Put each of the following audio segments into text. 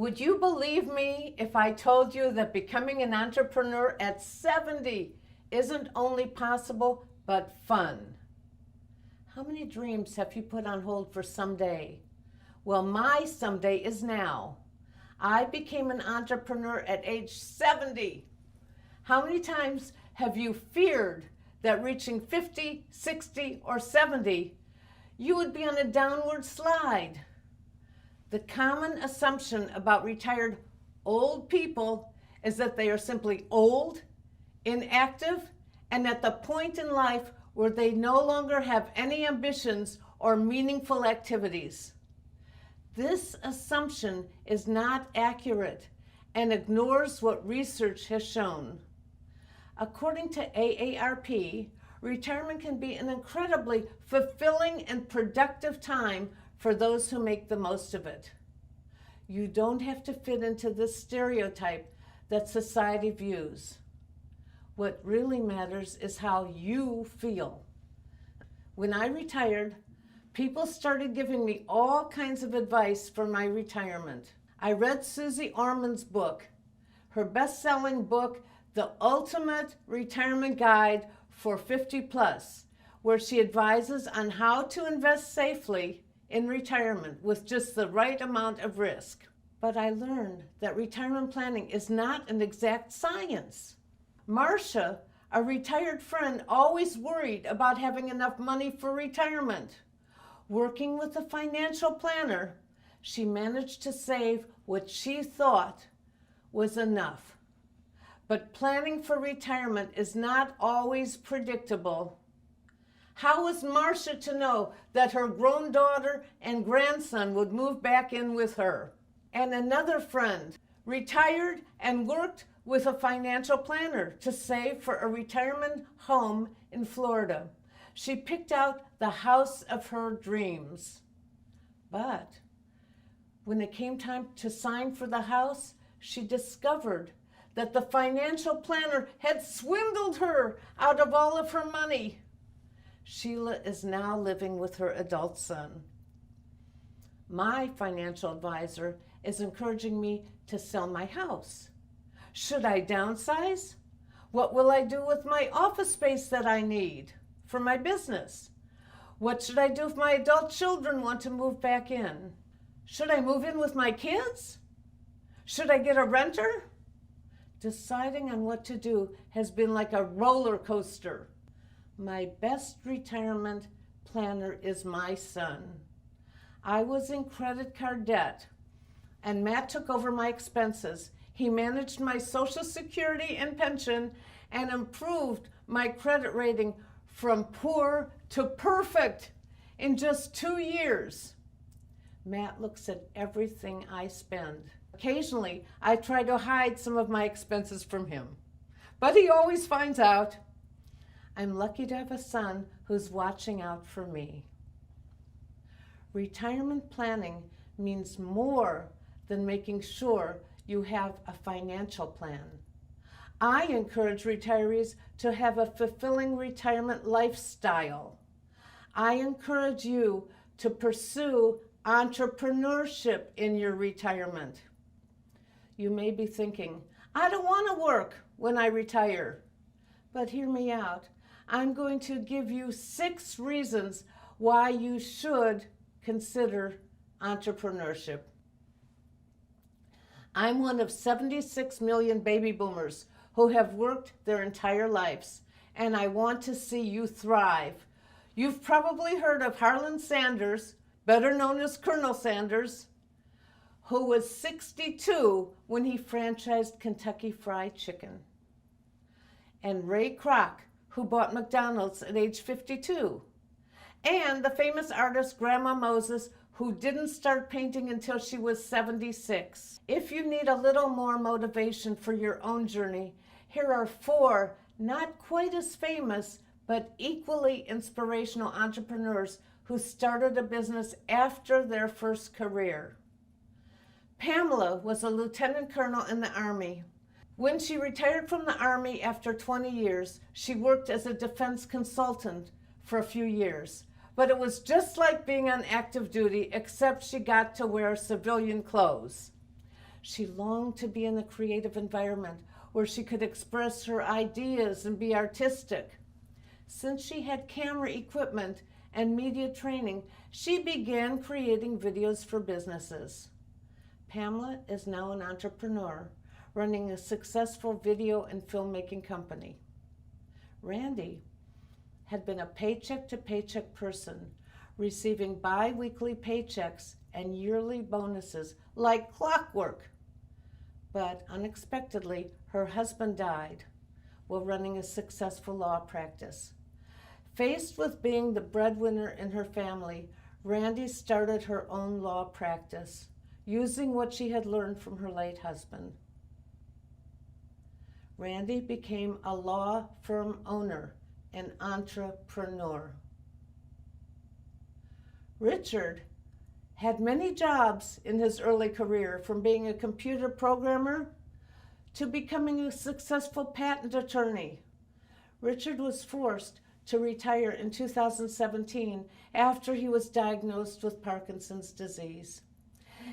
Would you believe me if I told you that becoming an entrepreneur at 70 isn't only possible, but fun? How many dreams have you put on hold for someday? Well, my someday is now. I became an entrepreneur at age 70. How many times have you feared that reaching 50, 60, or 70, you would be on a downward slide? The common assumption about retired old people is that they are simply old, inactive, and at the point in life where they no longer have any ambitions or meaningful activities. This assumption is not accurate and ignores what research has shown. According to AARP, retirement can be an incredibly fulfilling and productive time for those who make the most of it. You don't have to fit into this stereotype that society views. What really matters is how you feel. When I retired, people started giving me all kinds of advice for my retirement. I read Susie Orman's book, her best-selling book, The Ultimate Retirement Guide for 50 Plus, where she advises on how to invest safely in retirement with just the right amount of risk. But I learned that retirement planning is not an exact science. Marcia, a retired friend, always worried about having enough money for retirement. Working with a financial planner, she managed to save what she thought was enough. But planning for retirement is not always predictable. How was Marcia to know that her grown daughter and grandson would move back in with her? And another friend retired and worked with a financial planner to save for a retirement home in Florida. She picked out the house of her dreams. But when it came time to sign for the house, she discovered that the financial planner had swindled her out of all of her money. Sheila is now living with her adult son. My financial advisor is encouraging me to sell my house. Should I downsize? What will I do with my office space that I need for my business? What should I do if my adult children want to move back in? Should I move in with my kids? Should I get a renter? Deciding on what to do has been like a roller coaster. My best retirement planner is my son. I was in credit card debt, and Matt took over my expenses. He managed my Social Security and pension and improved my credit rating from poor to perfect in just 2 years. Matt looks at everything I spend. Occasionally, I try to hide some of my expenses from him, but he always finds out. I'm lucky to have a son who's watching out for me. Retirement planning means more than making sure you have a financial plan. I encourage retirees to have a fulfilling retirement lifestyle. I encourage you to pursue entrepreneurship in your retirement. You may be thinking, I don't want to work when I retire. But hear me out. I'm going to give you 6 reasons why you should consider entrepreneurship. I'm one of 76 million baby boomers who have worked their entire lives, and I want to see you thrive. You've probably heard of Harlan Sanders, better known as Colonel Sanders, who was 62 when he franchised Kentucky Fried Chicken, and Ray Kroc, who bought McDonald's at age 52, and the famous artist Grandma Moses, who didn't start painting until she was 76. If you need a little more motivation for your own journey, here are 4 not quite as famous but equally inspirational entrepreneurs who started a business after their first career. Pamela was a lieutenant colonel in the Army. When she retired from the Army after 20 years, she worked as a defense consultant for a few years. But it was just like being on active duty, except she got to wear civilian clothes. She longed to be in a creative environment where she could express her ideas and be artistic. Since she had camera equipment and media training, she began creating videos for businesses. Pamela is now an entrepreneur, running a successful video and filmmaking company. Randy had been a paycheck-to-paycheck person, receiving bi-weekly paychecks and yearly bonuses like clockwork. But unexpectedly, her husband died while running a successful law practice. Faced with being the breadwinner in her family, Randy started her own law practice, using what she had learned from her late husband. Randy became a law firm owner and entrepreneur. Richard had many jobs in his early career, from being a computer programmer to becoming a successful patent attorney. Richard was forced to retire in 2017 after he was diagnosed with Parkinson's disease.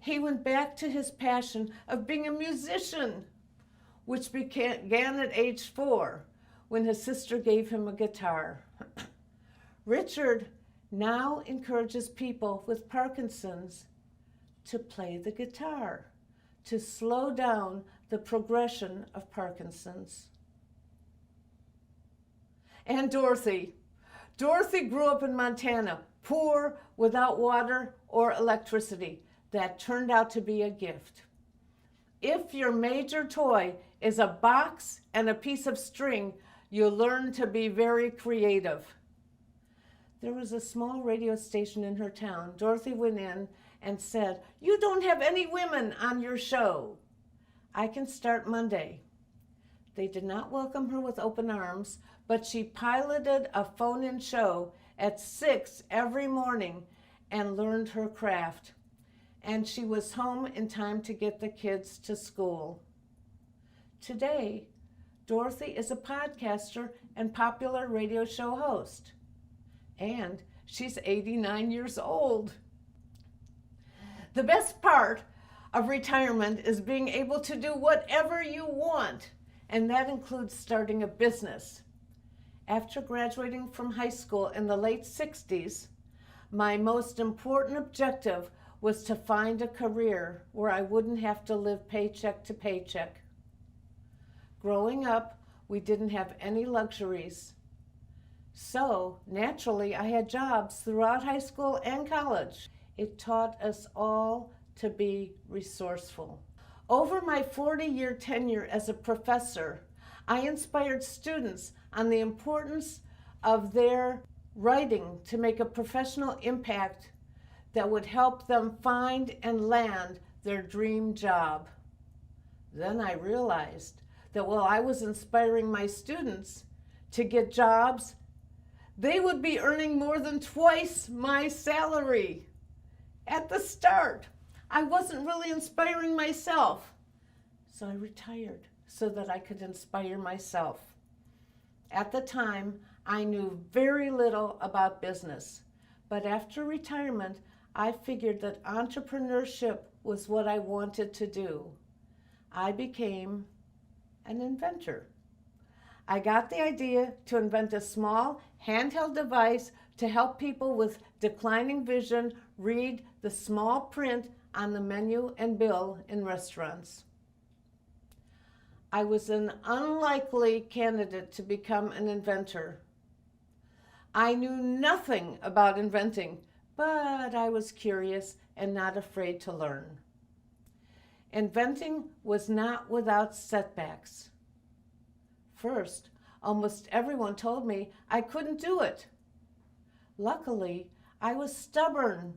He went back to his passion of being a musician, which began at age 4 when his sister gave him a guitar. Richard now encourages people with Parkinson's to play the guitar, to slow down the progression of Parkinson's. And Dorothy. Dorothy grew up in Montana, poor, without water or electricity. That turned out to be a gift. If your major toy is a box and a piece of string, you learn to be very creative. There was a small radio station in her town. Dorothy went in and said, "You don't have any women on your show. I can start Monday." They did not welcome her with open arms, but she piloted a phone-in show at 6 every morning and learned her craft. And she was home in time to get the kids to school. Today, Dorothy is a podcaster and popular radio show host. And she's 89 years old. The best part of retirement is being able to do whatever you want, and that includes starting a business. After graduating from high school in the late 60s, my most important objective was to find a career where I wouldn't have to live paycheck to paycheck. Growing up, we didn't have any luxuries. So, naturally, I had jobs throughout high school and college. It taught us all to be resourceful. Over my 40-year tenure as a professor, I inspired students on the importance of their writing to make a professional impact that would help them find and land their dream job. Then I realized that while I was inspiring my students to get jobs, they would be earning more than twice my salary. At the start, I wasn't really inspiring myself, so I retired so that I could inspire myself. At the time, I knew very little about business, but after retirement, I figured that entrepreneurship was what I wanted to do. I became an inventor. I got the idea to invent a small handheld device to help people with declining vision read the small print on the menu and bill in restaurants. I was an unlikely candidate to become an inventor. I knew nothing about inventing, but I was curious and not afraid to learn. Inventing was not without setbacks. First, almost everyone told me I couldn't do it. Luckily, I was stubborn,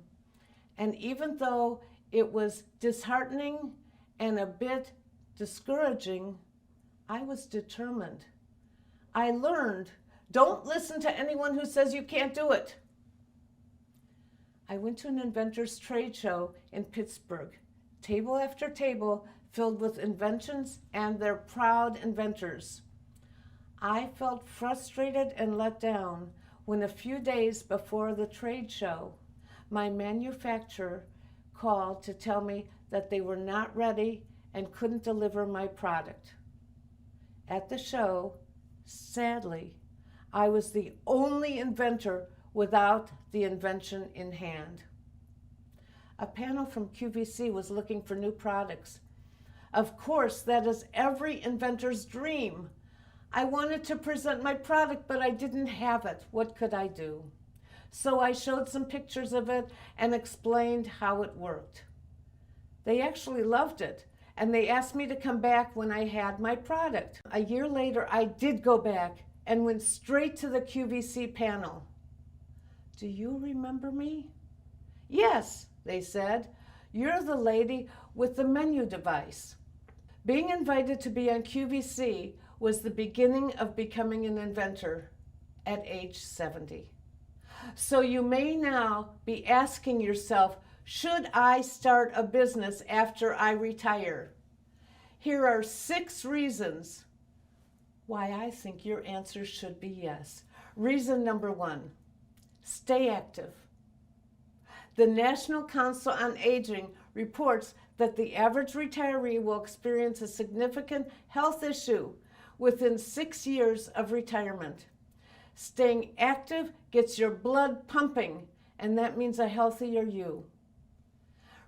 and even though it was disheartening and a bit discouraging, I was determined. I learned, don't listen to anyone who says you can't do it. I went to an inventor's trade show in Pittsburgh, table after table filled with inventions and their proud inventors. I felt frustrated and let down when a few days before the trade show, my manufacturer called to tell me that they were not ready and couldn't deliver my product. At the show, sadly, I was the only inventor without the invention in hand. A panel from QVC was looking for new products. Of course, that is every inventor's dream. I wanted to present my product, but I didn't have it. What could I do? So I showed some pictures of it and explained how it worked. They actually loved it, and they asked me to come back when I had my product. A year later, I did go back and went straight to the QVC panel. Do you remember me? Yes, they said. You're the lady with the menu device. Being invited to be on QVC was the beginning of becoming an inventor at age 70. So you may now be asking yourself, should I start a business after I retire? Here are 6 reasons why I think your answer should be yes. Reason number 1, stay active. The National Council on Aging reports that the average retiree will experience a significant health issue within 6 years of retirement. Staying active gets your blood pumping, and that means a healthier you.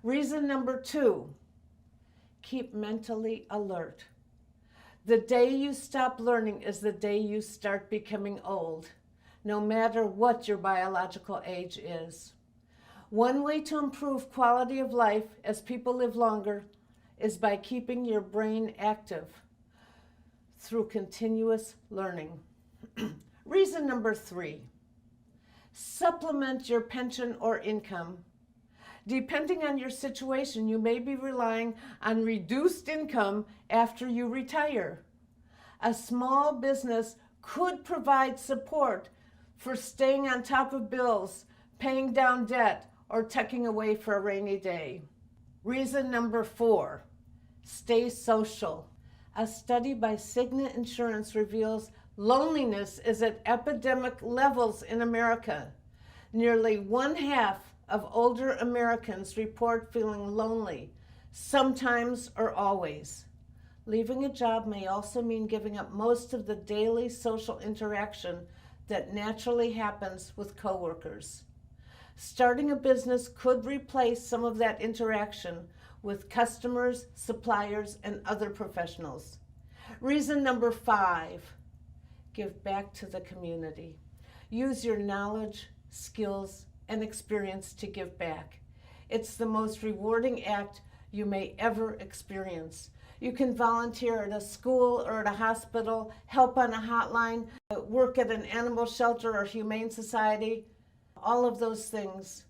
Reason number 2, keep mentally alert. The day you stop learning is the day you start becoming old, no matter what your biological age is. One way to improve quality of life as people live longer is by keeping your brain active through continuous learning. Reason number 3, supplement your pension or income. Depending on your situation, you may be relying on reduced income after you retire. A small business could provide support for staying on top of bills, paying down debt, or tucking away for a rainy day. Reason number 4, stay social. A study by Cigna Insurance reveals loneliness is at epidemic levels in America. Nearly 1/2 of older Americans report feeling lonely, sometimes or always. Leaving a job may also mean giving up most of the daily social interaction that naturally happens with coworkers. Starting a business could replace some of that interaction with customers, suppliers, and other professionals. Reason number 5, give back to the community. Use your knowledge, skills, and experience to give back. It's the most rewarding act you may ever experience. You can volunteer at a school or at a hospital, help on a hotline, work at an animal shelter or humane society, all of those things.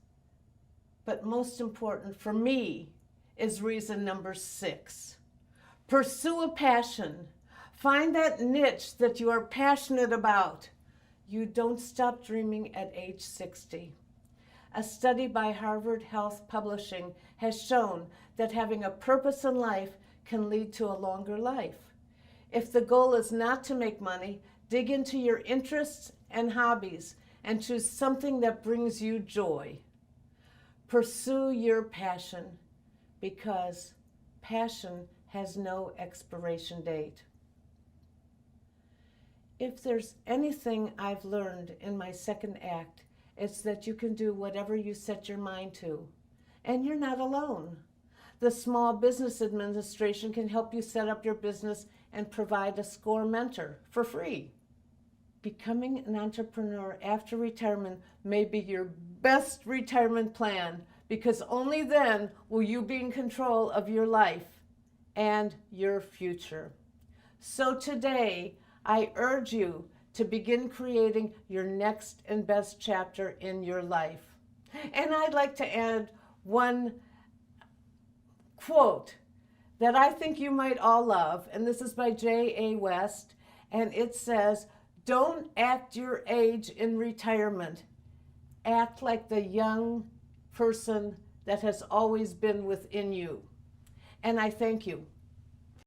But most important for me is reason number 6. Pursue a passion. Find that niche that you are passionate about. You don't stop dreaming at age 60. A study by Harvard Health Publishing has shown that having a purpose in life can lead to a longer life. If the goal is not to make money, dig into your interests and hobbies and choose something that brings you joy. Pursue your passion, because passion has no expiration date. If there's anything I've learned in my second act, it's that you can do whatever you set your mind to, and you're not alone. The Small Business Administration can help you set up your business and provide a SCORE mentor for free. Becoming an entrepreneur after retirement may be your best retirement plan, because only then will you be in control of your life and your future. So today, I urge you to begin creating your next and best chapter in your life. And I'd like to add one quote that I think you might all love, and this is by J.A. West, and it says, "Don't act your age in retirement. Act like the young person that has always been within you." And I thank you.